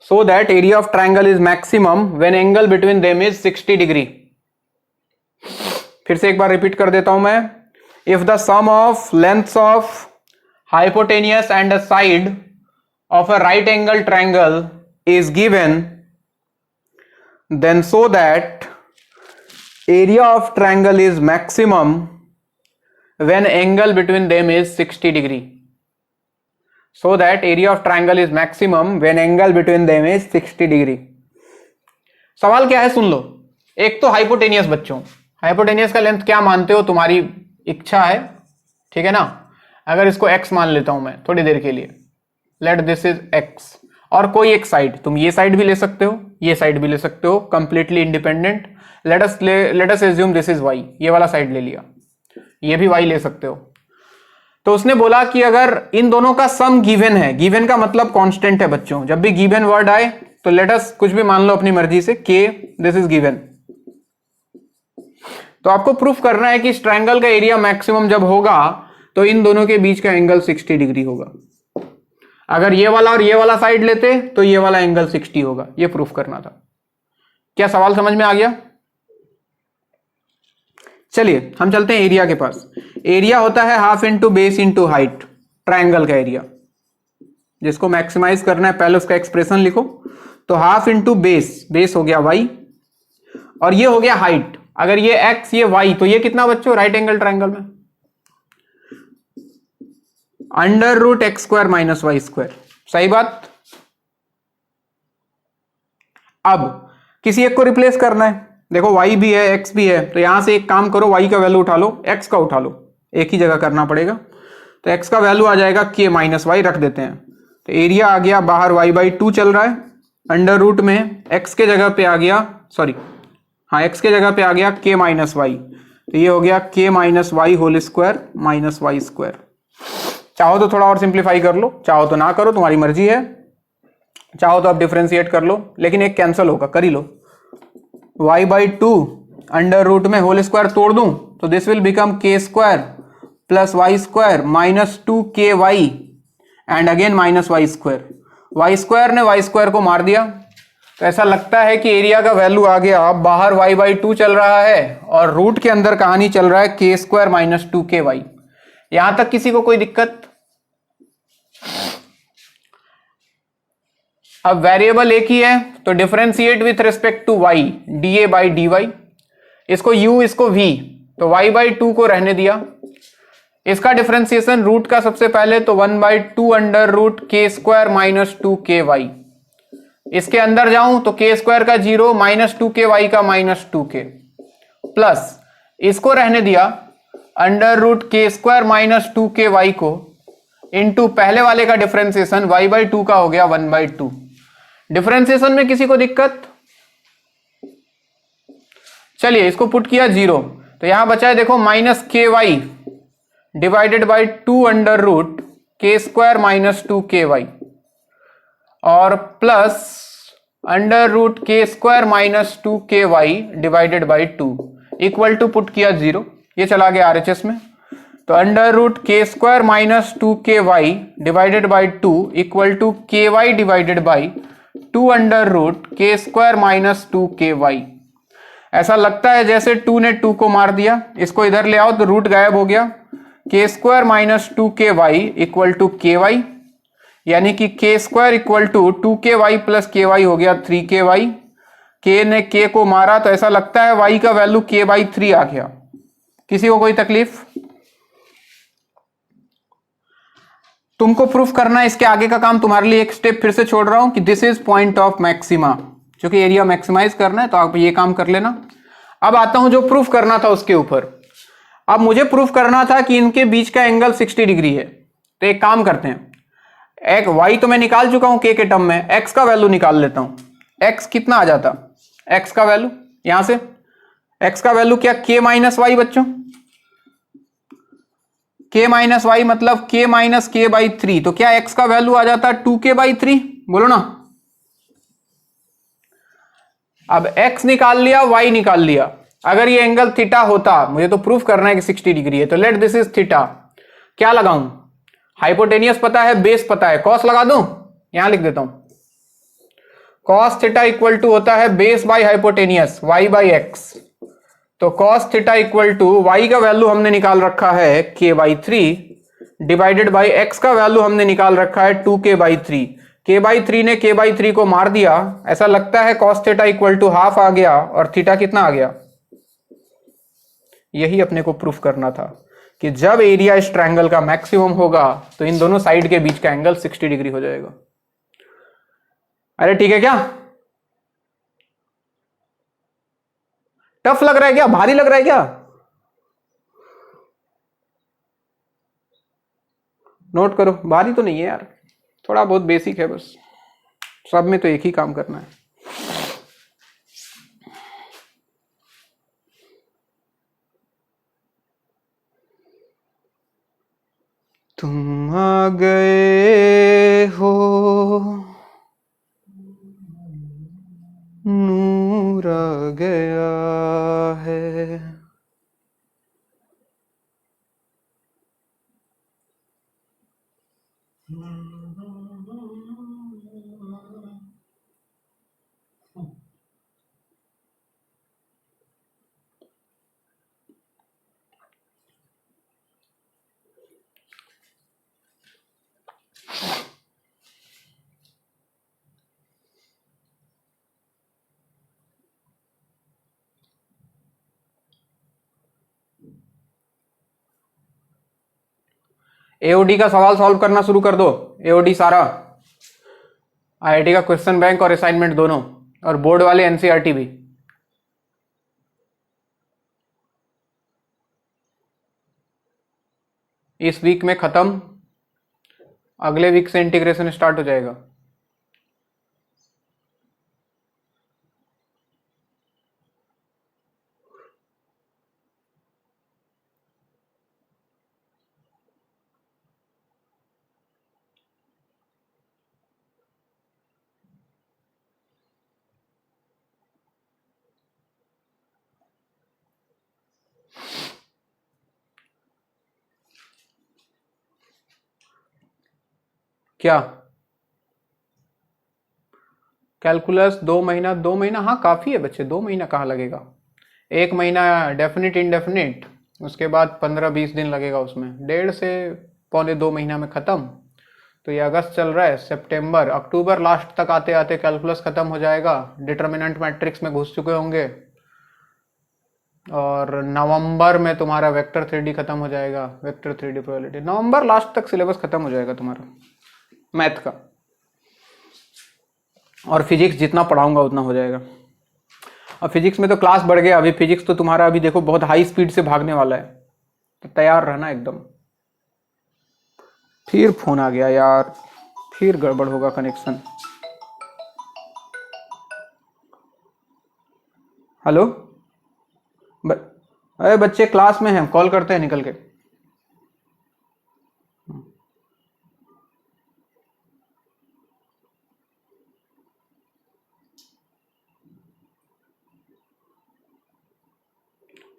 so that area of triangle is maximum when angle between them is 60 degree। फिर से एक बार repeat कर देता हूं मैं। If the sum of lengths of hypotenuse and a side of a right angle triangle is given, then so that area of triangle is maximum when angle between them is 60 degree, so that area of triangle is maximum when angle between them is 60 degree। सवाल क्या है सुन लो। एक तो hypotenuse, बच्चों hypotenuse का length क्या मानते हो, तुम्हारी इच्छा है, ठीक है ना। अगर इसको x मान लेता हूं मैं थोड़ी देर के लिए, लेट दिस इज x, और कोई एक साइड, तुम ये साइड भी ले सकते हो, ये साइड भी ले सकते हो, completely independent. Let us assume this is y, ये वाला साइड ले लिया, ये भी y ले सकते हो। तो उसने बोला कि अगर इन दोनों का सम गिवन है, गिवन का मतलब कांस्टेंट है बच्चों, जब भी गिवन वर्ड आए तो लेट अस कुछ भी मान लो अपनी मर्जी से, k दिस इज गिवन। तो आपको प्रूफ करना है कि इस ट्रायंगल का एरिया मैक्सिमम जब होगा तो इन दोनों के बीच का एंगल 60 डिग्री होगा। अगर ये वाला और ये वाला साइड लेते तो ये वाला एंगल 60 होगा, ये प्रूफ करना था। क्या सवाल समझ में आ गया? चलिए हम चलते हैं एरिया के पास। एरिया होता है half into base into height, triangle का एरिया, जिसको मैक्सिमाइज करना है पहले उसका एक्सप्रेशन लिखो। तो हाफ इंटू बेस, बेस हो गया y और ये हो गया हाइट। अगर ये x ये y, तो ये कितना बच्चों राइट एंगल ट्राइंगल में under root x square minus y square, सही बात। अब किसी एक को रिप्लेस करना है, देखो y भी है x भी है, तो यहां से एक काम करो, y का वैल्यू उठा लो, x का उठा लो, एक ही जगह करना पड़ेगा। तो x का वैल्यू आ जाएगा k माइनस वाई, रख देते हैं। तो एरिया आ गया बाहर y/2 चल रहा है, अंडर रूट में x के जगह पे आ गया, सॉरी हाँ x के जगह पे आ गया k माइनस वाई, तो ये हो गया k minus y whole square minus y square. चाहो तो थोड़ा और सिंप्लीफाई कर लो, चाहो तो ना करो, तुम्हारी मर्जी है, चाहो तो आप डिफरेंशिएट कर लो, लेकिन एक कैंसिल होगा, कर ही लो। y/2 अंडर रूट में होल स्क्वायर तोड़ दूं तो this will become k square plus y square minus 2ky and again minus y square. Y square ने वाई स्क्वायर को मार दिया, तो ऐसा लगता है कि एरिया का वैल्यू आ गया, बाहर y/2 चल रहा है और रूट के अंदर कहानी चल रहा है k स्क्वायर माइनस 2ky। यहां तक किसी को कोई दिक्कत? अब वेरिएबल एक ही है, तो differentiate with respect to y, dA/dy, इसको u इसको v, तो y/2 को रहने दिया। इसका डिफरेंशिएशन रूट का सबसे पहले तो 1/2 under root k square minus 2ky, इसके अंदर जाऊं तो k स्क्वायर का 0 माइनस 2ky का माइनस 2k, प्लस इसको रहने दिया under root k square minus 2ky को इनटू पहले वाले का डिफरेंशिएशन y/2 का हो गया 1/2। डिफरेंशिएशन में किसी को दिक्कत? चलिए इसको पुट किया 0, तो यहां बचा है देखो minus ky divided by 2 under root k square minus 2ky और plus under root k square minus 2ky divided by 2 equal to put किया 0, ये चला गया RHS में। तो under root k square minus 2ky divided by 2 equal to ky divided by 2 under root k square minus 2ky। ऐसा लगता है जैसे 2 ने 2 को मार दिया, इसको इधर ले आओ तो रूट गायब हो गया, k square minus 2ky equal to ky, यानी कि k square equal to 2ky plus ky हो गया 3ky। k ने k को मारा तो ऐसा लगता है y का वैल्यू k/3 आ गया। किसी को कोई तकलीफ? तुमको प्रूफ करना है, इसके आगे का काम तुम्हारे लिए एक स्टेप फिर से छोड़ रहा हूं कि this is point of maxima, क्योंकि एरिया मैक्सिमाइज करना है तो आप ये काम कर लेना। अब आता हूं जो प्रूफ करना था उसके ऊपर। अब मुझे प्रूफ करना था कि इनके बीच का एंगल 60 डिग्री है, तो एक काम करते हैं, एक y तो मैं निकाल चुका हूं k के टर्म में, x का वैल्यू निकाल लेता हूं। x कितना आ जाता? x का वैल्यू यहां से, x का वैल्यू क्या k माइनस वाई बच्चों, k माइनस वाई मतलब k माइनस k/3, तो क्या x का वैल्यू आ जाता 2k/3? बोलो ना। अब x निकाल लिया, y निकाल लिया, अगर ये एंगल थीटा होता, मुझे तो प्रूफ करना है कि 60 डिग्री है, तो लेट दिस इज थीटा। क्या लगाऊं? हाइपोटेनियस पता है, बेस पता है, कॉस लगा दूं, यहां लिख देता हूं, कॉस थीटा इक्वल टू होता है बेस बाय हाइपोटेनियस y/x। तो cos theta equal to y का वैल्यू हमने निकाल रखा है k/3 डिवाइडेड बाय x का वैल्यू हमने निकाल रखा है 2k/3। k/3 ने k/3 को मार दिया, ऐसा लगता है cos theta equal to half आ गया और थीटा कितना आ गया? यही अपने को प्रूफ करना था कि जब एरिया इस ट्रायंगल का मैक्सिमम होगा तो इन दोनों साइड के बीच का एंगल 60 डिग्री हो जाएगा। अरे ठीक है क्या? टफ लग रहा है क्या? भारी लग रहा है क्या? नोट करो, भारी तो नहीं है यार, थोड़ा बहुत बेसिक है बस, सब में तो एक ही काम करना है। तुम आ गए हो, नूर आ गया है। एओडी का सवाल सॉल्व करना शुरू कर दो। एओडी सारा, आईआईटी का क्वेश्चन बैंक और असाइनमेंट दोनों, और बोर्ड वाले एनसीईआरटी भी। इस वीक में खत्म, अगले वीक से इंटीग्रेशन स्टार्ट हो जाएगा। क्या कैलकुलस 2 महीना, हाँ काफी है बच्चे, 2 महीना कहाँ लगेगा, 1 महीना डेफिनेट इंडेफिनिट, उसके बाद 15-20 दिन लगेगा उसमें, 1.5 से पौने 2 महीना में खत्म। तो ये अगस्त चल रहा है, सितंबर अक्टूबर लास्ट तक आते आते कैलकुलस खत्म हो जाएगा, डिटर्मिनेंट मैट्रिक्स में घुस चुके होंगे, और नवंबर में तुम्हारा वेक्टर 3D खत्म हो जाएगा, वेक्टर 3D प्रोबेबिलिटी, नवंबर लास्ट तक सिलेबस खत्म हो जाएगा तुम्हारा मैथ का, और फिजिक्स जितना पढ़ाऊंगा उतना हो जाएगा। और फिजिक्स में तो क्लास बढ़ गया, अभी फिजिक्स तो तुम्हारा अभी देखो बहुत हाई स्पीड से भागने वाला है, तो तैयार रहना एकदम। फिर फोन आ गया यार, फिर गड़बड़ होगा कनेक्शन। हेलो, अरे बच्चे क्लास में हैं, कॉल करते हैं निकल के।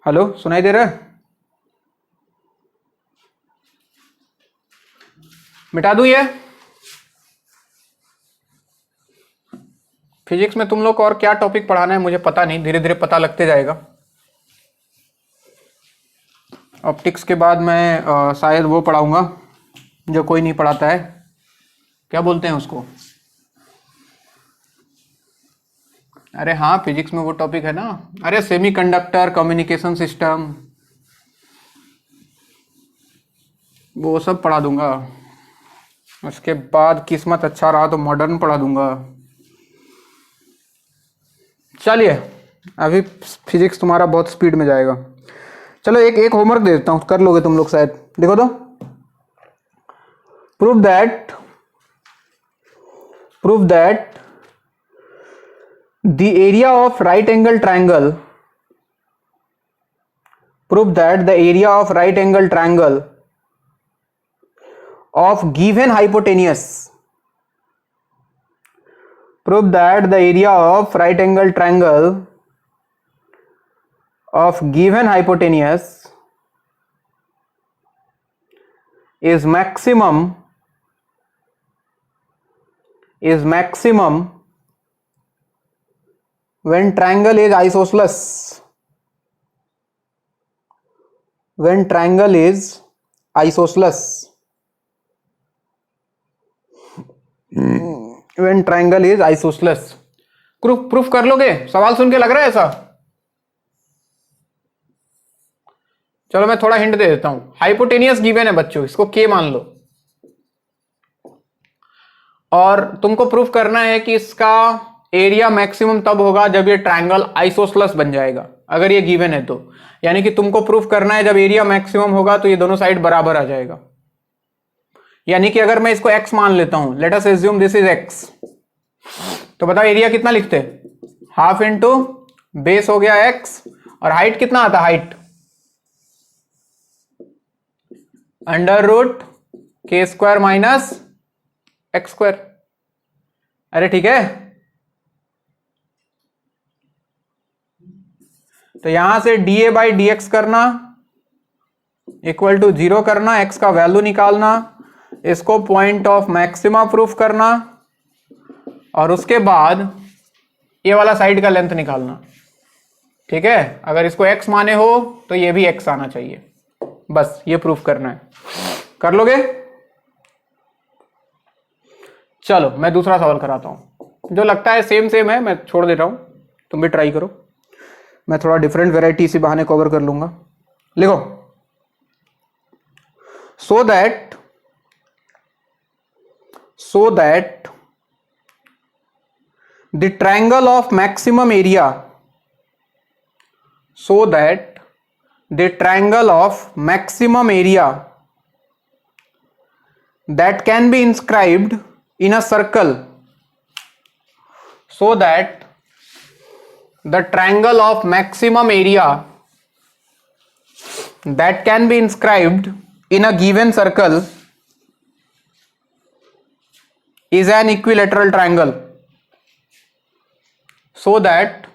हेलो, सुनाई दे रहा है? मिटा दूं ये? फिजिक्स में तुम लोग को और क्या टॉपिक पढ़ाना है मुझे पता नहीं, धीरे धीरे पता लगते जाएगा। ऑप्टिक्स के बाद मैं शायद वो पढ़ाऊंगा जो कोई नहीं पढ़ाता है, क्या बोलते हैं उसको, अरे हाँ फिजिक्स में वो टॉपिक है ना, अरे सेमीकंडक्टर कम्युनिकेशन सिस्टम, वो सब पढ़ा दूंगा। उसके बाद किस्मत अच्छा रहा तो मॉडर्न पढ़ा दूंगा। चलिए, अभी फिजिक्स तुम्हारा बहुत स्पीड में जाएगा। चलो एक होमवर्क दे देता हूँ, कर लोगे तुम लोग शायद, देखो तो। Prove that the area of right angle triangle, prove that the area of right angle triangle of given hypotenuse, prove that the area of right angle triangle of given hypotenuse is maximum when triangle is isosceles, when triangle is isosceles, when triangle is isosceles। Proof कर लोगे? सवाल सुन के लग रहा है ऐसा? चलो मैं थोड़ा हिंट दे देता हूं, हाइपोटेनियस गिवन है बच्चों, इसको के मान लो, और तुमको प्रूफ करना है कि इसका एरिया मैक्सिमम तब होगा जब ये ट्रायंगल आइसोसेलेस बन जाएगा, अगर ये गिवन है तो। यानी कि तुमको प्रूफ करना है जब एरिया मैक्सिमम होगा तो ये दोनों साइड बराबर आ जाएगा। यानी कि अगर मैं इसको x मान लेता हूं, let us assume this is x, तो बताओ एरिया कितना लिखते हैं, हाफ इंटू बेस हो गया x, और हाइट कितना आता है, हाइट अंडर रूट के स्क्वायर माइनस एक्स स्क्वायर। अरे ठीक है, तो यहां से dA बाई dx करना इक्वल टू 0 करना, x का वैल्यू निकालना, इसको पॉइंट ऑफ मैक्सिमा प्रूफ करना, और उसके बाद ये वाला साइड का लेंथ निकालना। ठीक है, अगर इसको x माने हो तो ये भी x आना चाहिए, बस ये प्रूफ करना है। कर लोगे? चलो मैं दूसरा सवाल कराता हूं, जो लगता है सेम है मैं छोड़ दे रहा हूं, तुम भी ट्राई करो, मैं थोड़ा डिफरेंट वेराइटी से बहाने कवर कर लूंगा। लिखो, so that so that the triangle of maximum area, so that the triangle of maximum area that can be inscribed in a circle, so that the triangle of maximum area that can be inscribed in a given circle is an equilateral triangle, so that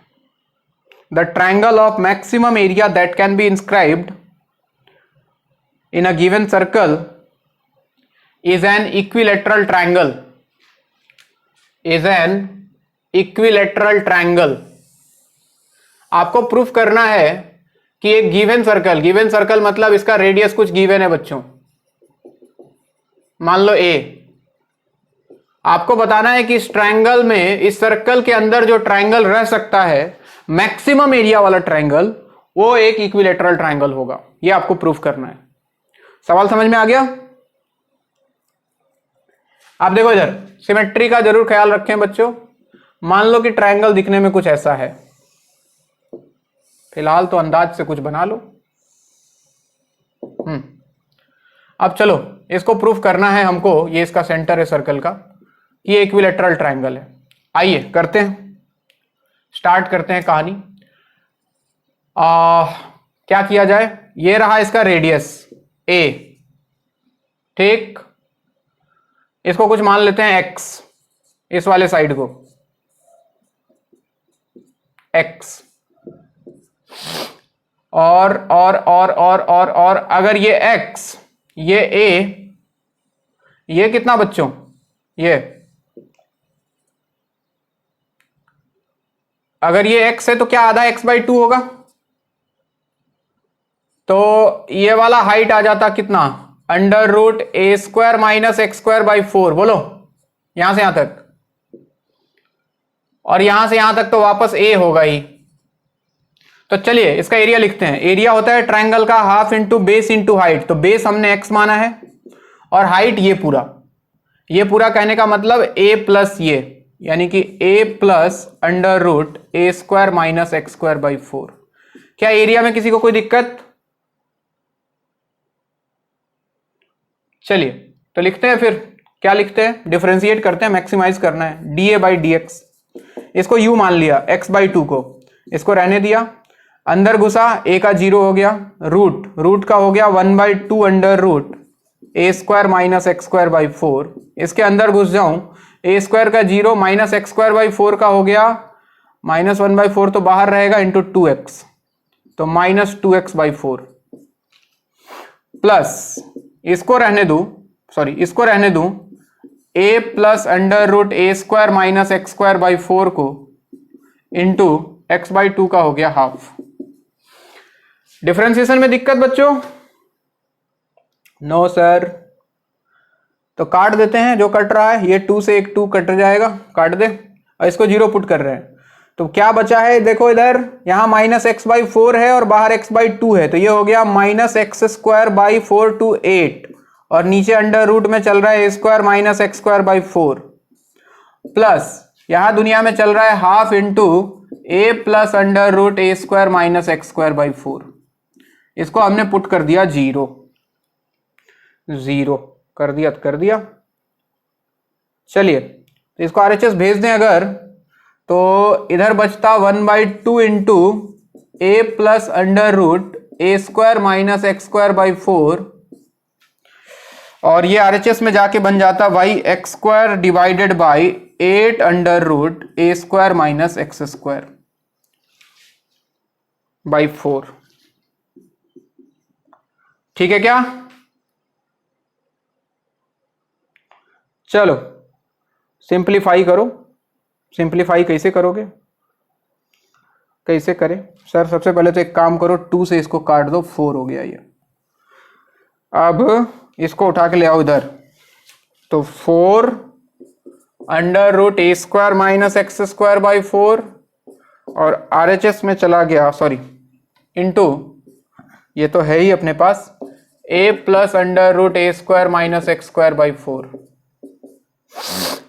the triangle of maximum area that can be inscribed in a given circle is an equilateral triangle, is an equilateral triangle. आपको proof करना है कि एक given circle मतलब इसका radius कुछ given है बच्चों, मान लो ए। आपको बताना है कि इस ट्रायंगल में, इस सर्कल के अंदर जो ट्रायंगल रह सकता है मैक्सिमम एरिया वाला ट्रायंगल, वो एक इक्विलेटरल ट्रायंगल होगा। ये आपको प्रूफ करना है। सवाल समझ में आ गया? आप देखो इधर, सिमेट्री का जरूर ख्याल रखें बच्चों। मान लो कि ट्रायंगल दिखने में कुछ ऐसा है, फिलहाल तो अंदाज से कुछ बना लो। अब चलो इसको प्रूफ करना है हमको, ये इसका सेंटर है सर्कल का, ये इक्विलेटरल ट्रायंगल है। आइए करते हैं, स्टार्ट करते हैं कहानी। क्या किया जाए? ये रहा इसका रेडियस ए, ठीक। इसको कुछ मान लेते हैं एक्स, इस वाले साइड को एक्स, और अगर ये एक्स, ये ए, ये कितना बच्चों? ये अगर ये x है तो क्या आधा x/2 होगा? तो ये वाला हाइट आ जाता कितना? √a² - x²/4। बोलो, यहां से यहां तक, और यहां से यहां तक तो वापस a होगा ही। तो चलिए इसका एरिया लिखते हैं। एरिया होता है ट्रायंगल का half into base into height. तो बेस हमने x माना है और हाइट ये पूरा कहने का मतलब a प्लस ये, यानी कि a प्लस √a² - x²/4। क्या एरिया में किसी को कोई दिक्कत? चलिए तो लिखते हैं, फिर क्या लिखते हैं? डिफरेंशिएट करते हैं, मैक्सिमाइज करना है। dA/dx, इसको u मान लिया, x/2 को, इसको रहने दिया, अंदर घुसा, a का 0 हो गया, रूट का हो गया 1/2 √a² - x²/4। इसके अंदर घुस जाऊं, a² का 0 माइनस x²/4 का हो गया -1/4, तो बाहर रहेगा, इंटू 2x, तो -2x/4 प्लस इसको रहने दूं a प्लस √a² - x²/4 को इंटू x/2 का हो गया हाफ। डिफरेंशिएशन में दिक्कत बच्चों? No sir. तो काट देते हैं, जो कट रहा है, ये 2 से एक 2 कट जाएगा, काट दे, और इसको 0 पुट कर रहे हैं। तो क्या बचा है? देखो इधर, यहां -x/4 है और बाहर x/2 है, तो ये हो गया -x²/4 to 8, और नीचे अंडर रूट में चल रहा है a² - x²/4 प्लस यहां दुनिया में चल रहा है half into a plus √a² - x²/4। इसको हमने पुट कर दिया 0 कर दिया। चलिए तो इसको RHS भेज दें अगर, तो इधर बचता 1/2 into a plus √a² - x²/4, और ये RHS में जाके बन जाता yx² divided by 8 √a² - x²/4। ठीक है क्या? चलो सिंप्लीफाई करो। सिंप्लीफाई कैसे करोगे? कैसे करें सर? सबसे पहले तो एक काम करो, 2 से इसको काट दो, 4 हो गया ये। अब इसको उठा के ले आओ इधर, तो 4 √a² - x²/4, और RHS में चला गया, सॉरी, इंटू, ये तो है ही अपने पास, a प्लस √a² - x²/4।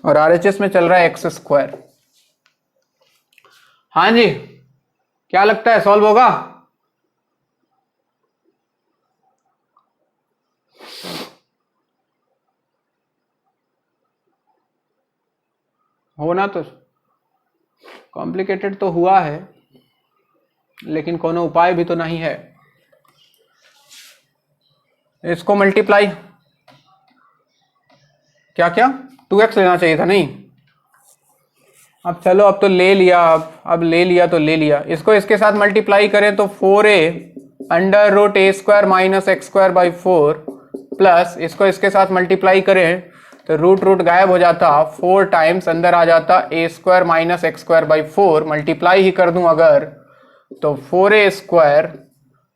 और आरएचएस में चल रहा है एक्स स्क्वायर। हाँ जी, क्या लगता है सॉल्व होगा? होना तो कॉम्प्लिकेटेड तो हुआ है, लेकिन कोनो उपाय भी तो नहीं है। इसको मल्टीप्लाई क्या क्या 2x लेना चाहिए था नहीं। अब चलो, अब तो ले लिया, अब ले लिया तो ले लिया। इसको इसके साथ मल्टीप्लाई करें तो 4a under root A square minus x square by 4 plus इसको इसके साथ मल्टीप्लाई करें तो रूट रूट गायब हो जाता, 4 टाइम्स अंदर आ जाता A square minus x square by 4। Multiply ही कर दूं अगर तो 4a square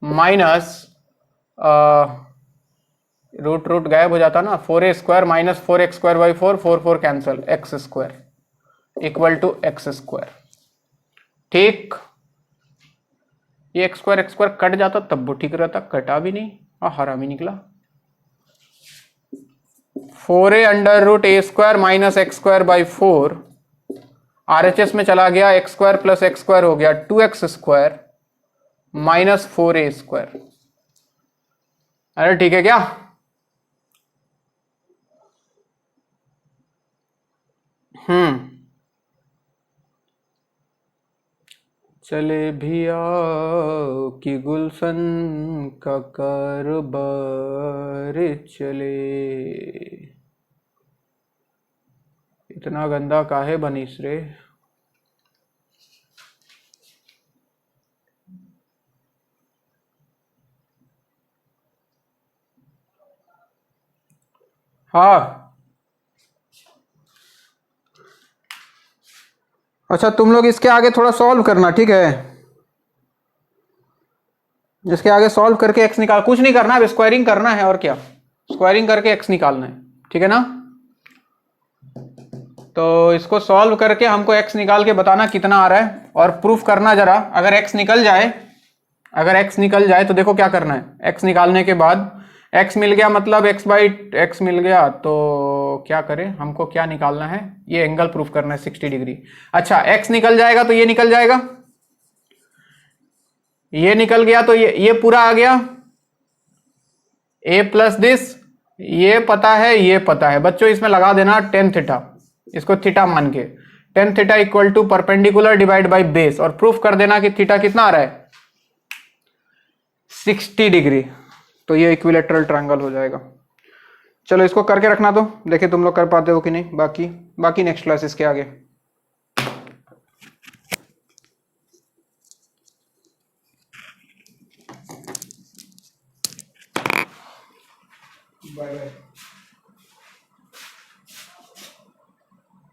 minus root root गायब हो जाता ना, 4a square minus 4x square by 4, 4 cancel, x square equal to x square. ठीक, ये एक्स स्क्वायर कट जाता तब वो ठीक रहता, कटा भी नहीं और हरामी निकला। 4a under root A square minus x square by 4 RHS में चला गया, x square plus x square हो गया 2x square minus 4a square. अरे ठीक है क्या? चले भी आओ कि गुलशन का कारोबार चले। इतना गंदा काहे बनीस रे? हाँ अच्छा, तुम लोग इसके आगे थोड़ा सॉल्व करना, ठीक है? इसके आगे सॉल्व करके एक्स निकाल, कुछ नहीं करना, अब स्क्वायरिंग करना है और क्या, स्क्वायरिंग करके एक्स निकालना है, ठीक है ना? तो इसको सॉल्व करके हमको एक्स निकाल के बताना कितना आ रहा है और प्रूफ करना जरा। अगर एक्स निकल जाए, अगर एक्स निकल जाए तो देखो क्या करना है। एक्स निकालने के बाद एक्स मिल गया, मतलब एक्स बाई एक्स मिल गया, तो क्या करें, हमको क्या निकालना है, ये एंगल प्रूफ करना है 60 डिग्री। अच्छा, एक्स निकल जाएगा तो ये निकल जाएगा, ये निकल गया तो ये पूरा आ गया, ए प्लस दिस, ये पता है, ये पता है बच्चों, इसमें लगा देना टेन थीटा, इसको थीटा मान के, tan theta equal to perpendicular divide by base, और प्रूफ कर देना कि थीटा कितना आ रहा है 60 डिग्री। तो ये इक्विलेटरल ट्रायंगल हो जाएगा। चलो इसको करके रखना दो, देखिए तुम लोग कर पाते हो कि नहीं। बाकी नेक्स्ट क्लास इसके आगे। Bye bye.